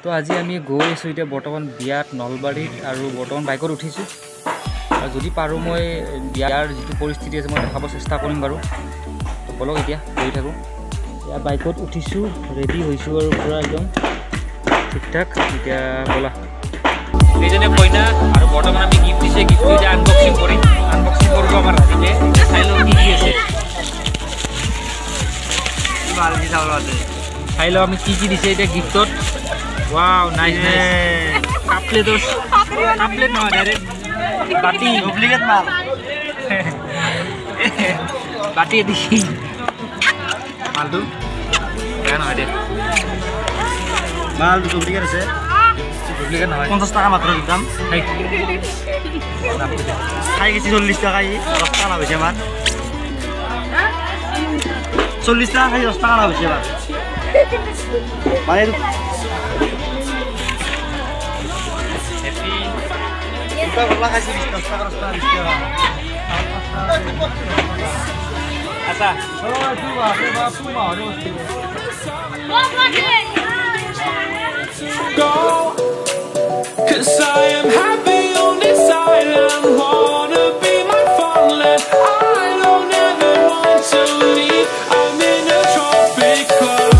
তো আজি আমি গৈ আছোঁ এতিয়া বৰ্তমান বিয়াত নলবাৰীত আৰু বৰ্তমান বাইকত উঠিছোঁ আৰু যদি পাৰোঁ মই বিয়াৰ যিটো পৰিস্থিতি আছে মই দেখাব চেষ্টা কৰিম বাৰু তো বলক এতিয়া গৈ থাকোঁ ইয়াৰ বাইকত উঠিছোঁ ৰেডি হৈছোঁ আৰু পূৰা একদম ঠিক ঠাক এতিয়া ব'লা এইজনে কইনা আৰু বৰ্তমান আমি গিফ্ট দিছে গিফ্টটো এতিয়া আনবক্সিং কৰিব আমাৰ ৰাতিতে চাই লওঁ কি আছে ভাল কি চাউল আছে চাই লওঁ আমি কি দিছে এতিয়া গিফ্টত Wow, nice. Kaplet no, direct. Bati. Duplicate mal. Bati di. Mal tu? Kan ada. Mal tu duplicate se. Duplicate no. 50 টাকা মাত্র দিতাম। Hai. Hai কিছু 40 টাকা 10 টাকা হইছে আমার। 40 টাকা 10 টাকা হইছে আমার। মানে kita pernah kasih diskus asa go cause I am happy on this island wanna be my fun-land I don't ever want to leave I'm in a tropic club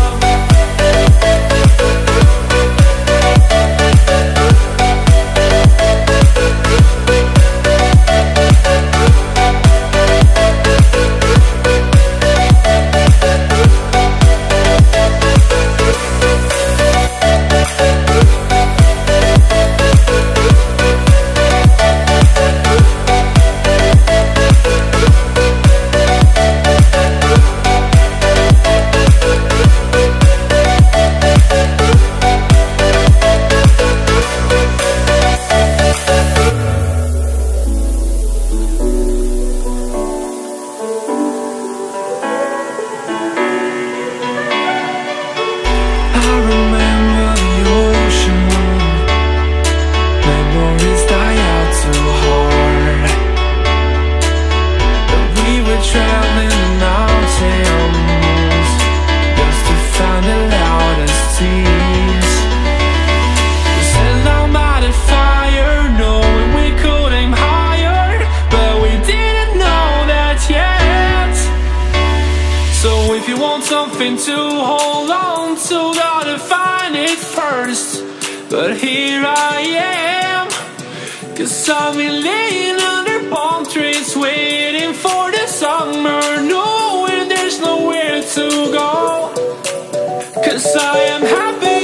something to hold on to, gotta find it first. But here I am, cause I've been laying under palm trees waiting for the summer, knowing there's nowhere to go. Cause I am happy